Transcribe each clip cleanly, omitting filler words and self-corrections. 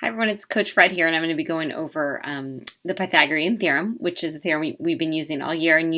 Hi everyone, it's Coach Fred here, and I'm going to be going over the Pythagorean Theorem, which is a theorem we've been using all year, and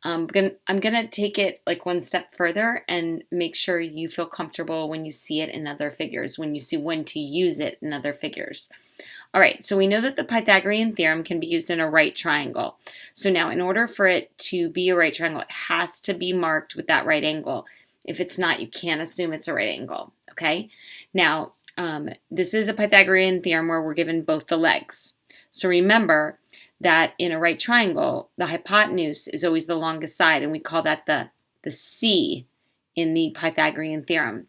I'm going to take it like one step further and make sure you feel comfortable when you see it in other figures, when you see when to use it in other figures. All right, so we know that the Pythagorean Theorem can be used in a right triangle. So now in order for it to be a right triangle, it has to be marked with that right angle. If it's not, you can't assume it's a right angle, okay? Now, this is a Pythagorean theorem where we're given both the legs. So remember that in a right triangle, the hypotenuse is always the longest side, and we call that the C in the Pythagorean theorem.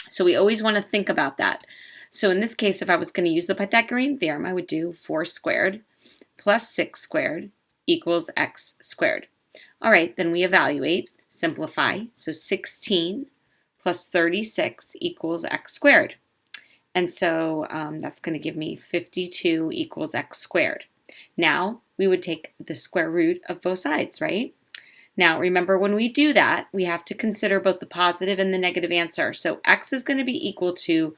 So we always want to think about that. So in this case, if I was going to use the Pythagorean theorem, I would do 4 squared plus 6 squared equals x squared. All right, then we evaluate, simplify. So 16 plus 36 equals x squared. And so that's going to give me 52 equals x squared. Now we would take the square root of both sides, right? Now remember, when we do that, we have to consider both the positive and the negative answer. So x is going to be equal to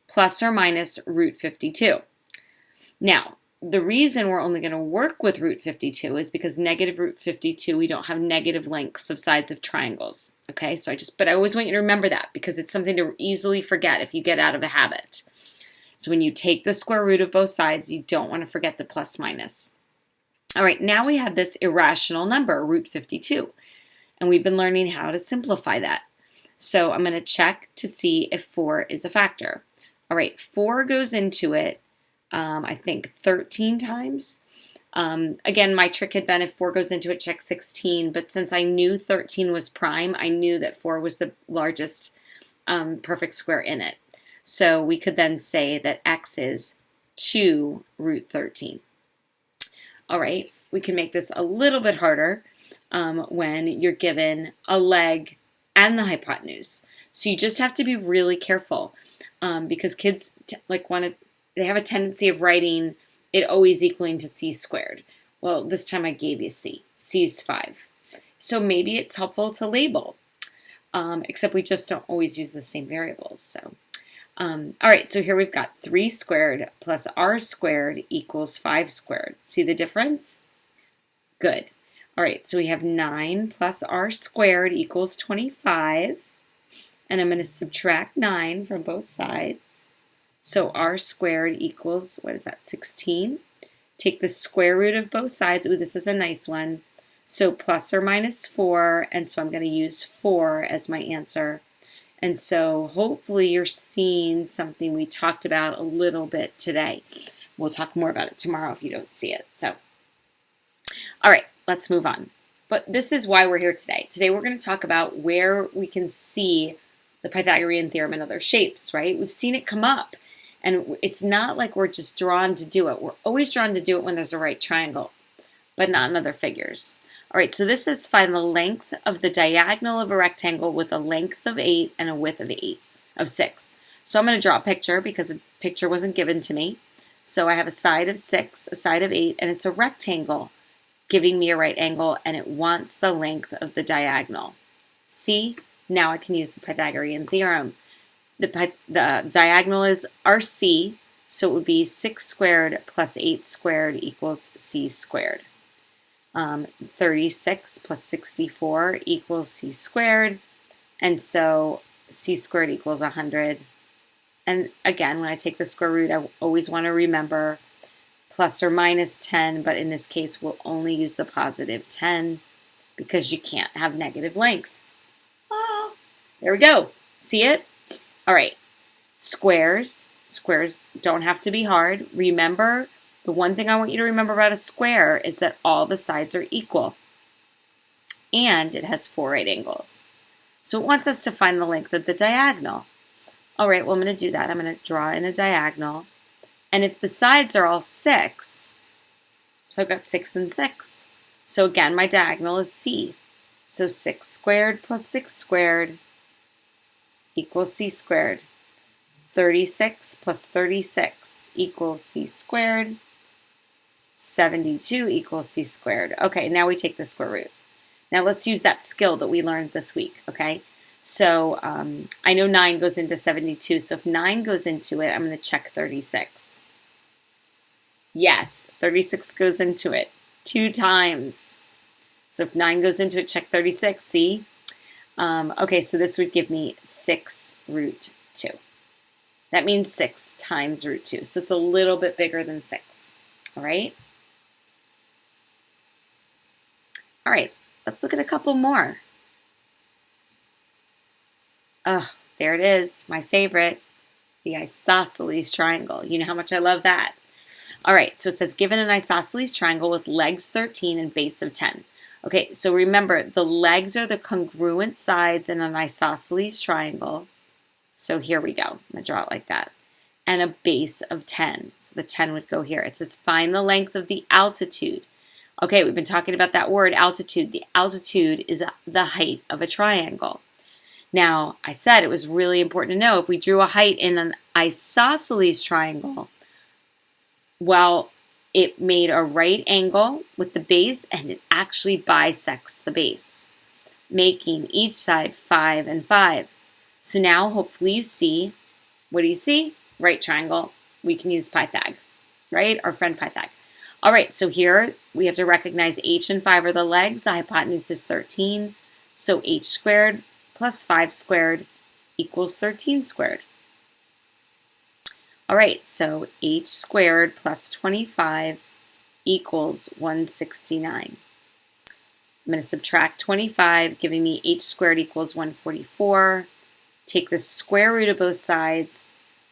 plus or minus root 52. Now, the reason we're only going to work with root 52 is because negative root 52, we don't have negative lengths of sides of triangles. Okay, so I always want you to remember that because it's something to easily forget if you get out of a habit. So when you take the square root of both sides, you don't want to forget the plus minus. All right, now we have this irrational number, root 52, and we've been learning how to simplify that. So I'm going to check to see if 4 is a factor. All right, 4 goes into it, I think 13 times. Again, my trick had been if 4 goes into it, check 16. But since I knew 13 was prime, I knew that 4 was the largest perfect square in it. So we could then say that x is 2 root 13. All right, we can make this a little bit harder when you're given a leg and the hypotenuse. So you just have to be really careful because kids they have a tendency of writing it always equaling to c squared. Well, this time I gave you c. C is 5. So maybe it's helpful to label, except we just don't always use the same variables. So, all right, so here we've got 3 squared plus r squared equals 5 squared. See the difference? Good. All right, so we have 9 plus r squared equals 25. And I'm going to subtract 9 from both sides. So r squared equals, what is that, 16? Take the square root of both sides. Ooh, this is a nice one. So plus or minus 4, and so I'm going to use 4 as my answer. And so hopefully you're seeing something we talked about a little bit today. We'll talk more about it tomorrow if you don't see it. So, all right, let's move on. But this is why we're here today. Today we're going to talk about where we can see the Pythagorean theorem in other shapes, right? We've seen it come up. And it's not like we're just drawn to do it. We're always drawn to do it when there's a right triangle, but not in other figures. All right, so this is find the length of the diagonal of a rectangle with a length of 8 and a width of 6. So I'm going to draw a picture because a picture wasn't given to me. So I have a side of 6, a side of 8, and it's a rectangle giving me a right angle, and it wants the length of the diagonal. See? Now I can use the Pythagorean theorem. The diagonal is RC, so it would be 6 squared plus 8 squared equals c squared. 36 plus 64 equals c squared, and so c squared equals 100. And again, when I take the square root, I always want to remember plus or minus 10, but in this case, we'll only use the positive 10 because you can't have negative length. Oh, there we go. See it? All right, squares don't have to be hard. Remember, the one thing I want you to remember about a square is that all the sides are equal. And it has 4 right angles. So it wants us to find the length of the diagonal. All right, well, I'm going to do that. I'm going to draw in a diagonal. And if the sides are all 6, so I've got 6 and 6. So again, my diagonal is c. So 6 squared plus 6 squared equals c squared. 36 plus 36 equals c squared. 72 equals c squared. Okay, now we take the square root. Now let's use that skill that we learned this week, okay? So I know 9 goes into 72. So if 9 goes into it, I'm going to check 36. Yes, 36 goes into it 2 times. So if 9 goes into it, check 36. See? Okay, so this would give me 6 root 2. That means 6 times root 2. So it's a little bit bigger than 6. All right? All right, let's look at a couple more. Oh, there it is, my favorite, the isosceles triangle. You know how much I love that. All right, so it says, given an isosceles triangle with legs 13 and base of 10. Okay, so remember, the legs are the congruent sides in an isosceles triangle. So here we go. I'm going to draw it like that. And a base of 10. So the 10 would go here. It says, find the length of the altitude. Okay, we've been talking about that word, altitude. The altitude is the height of a triangle. Now, I said it was really important to know if we drew a height in an isosceles triangle, well, it made a right angle with the base and it actually bisects the base, making each side 5 and 5. So now hopefully you see, what do you see? Right triangle. We can use Pythag, right? Our friend Pythag. All right, so here we have to recognize h and 5 are the legs. The hypotenuse is 13. So h squared plus 5 squared equals 13 squared. All right, so h squared plus 25 equals 169. I'm going to subtract 25, giving me h squared equals 144. Take the square root of both sides.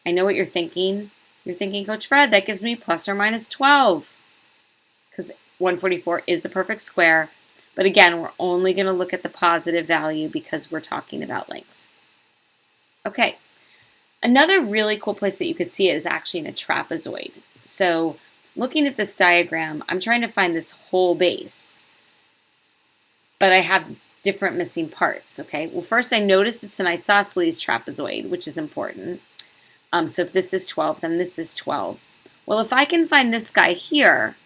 I know what you're thinking. You're thinking, Coach Fred, that gives me plus or minus 12. Because 144 is a perfect square. But again, we're only going to look at the positive value because we're talking about length. Okay. Another really cool place that you could see it is actually in a trapezoid. So looking at this diagram, I'm trying to find this whole base. But I have different missing parts, okay? Well, first I notice it's an isosceles trapezoid, which is important. So if this is 12, then this is 12. Well, if I can find this guy here,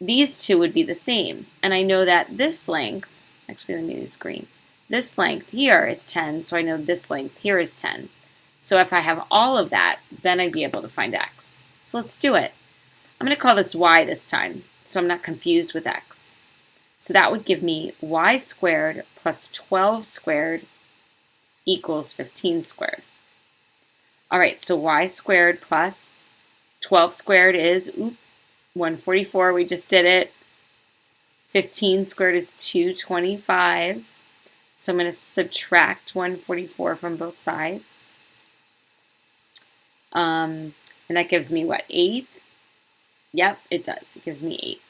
these two would be the same. And I know that this length, actually let me use green, this length here is 10, so I know this length here is 10. So if I have all of that, then I'd be able to find x. So let's do it. I'm going to call this y this time, so I'm not confused with x. So that would give me y squared plus 12 squared equals 15 squared. All right, so y squared plus 12 squared is 144. We just did it. 15 squared is 225. So I'm going to subtract 144 from both sides. And that gives me what, 8? Yep, it does. It gives me 8.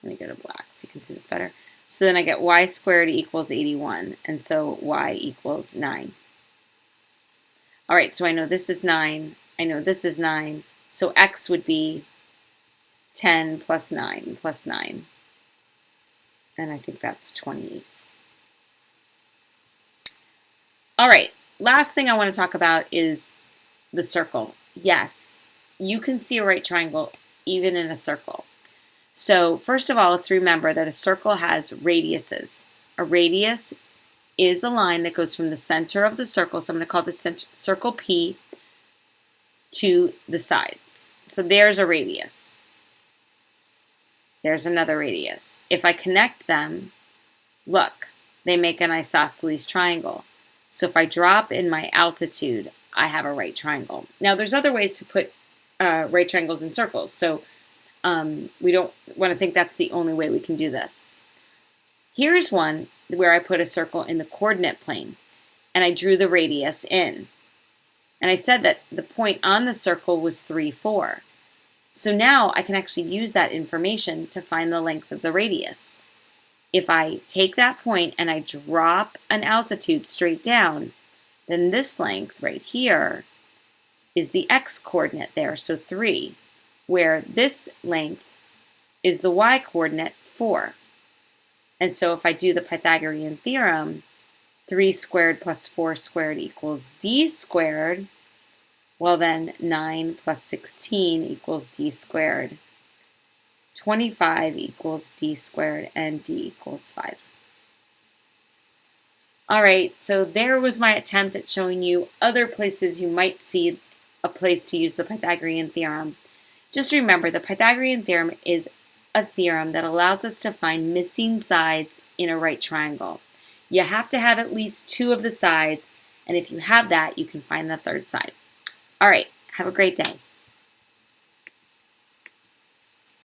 Let me go to black so you can see this better. So then I get y squared equals 81, and so y equals 9. All right, so I know this is 9. I know this is 9. So x would be 10 plus 9 plus 9. And I think that's 28. All right, last thing I want to talk about is the circle. Yes, you can see a right triangle even in a circle. So first of all, let's remember that a circle has radiuses. A radius is a line that goes from the center of the circle, so I'm going to call this circle P, to the sides. So there's a radius. There's another radius. If I connect them, look, they make an isosceles triangle. So if I drop in my altitude, I have a right triangle. Now there's other ways to put right triangles in circles, so we don't want to think that's the only way we can do this. Here's one where I put a circle in the coordinate plane, and I drew the radius in. And I said that the point on the circle was 3, 4. So now I can actually use that information to find the length of the radius. If I take that point and I drop an altitude straight down, then this length right here is the x-coordinate there, so 3, where this length is the y-coordinate, 4. And so if I do the Pythagorean Theorem, 3 squared plus 4 squared equals d squared, well then 9 plus 16 equals d squared. 25 equals d squared, and d equals 5. All right, so there was my attempt at showing you other places you might see a place to use the Pythagorean theorem. Just remember, the Pythagorean theorem is a theorem that allows us to find missing sides in a right triangle. You have to have at least two of the sides, and if you have that, you can find the third side. All right, have a great day.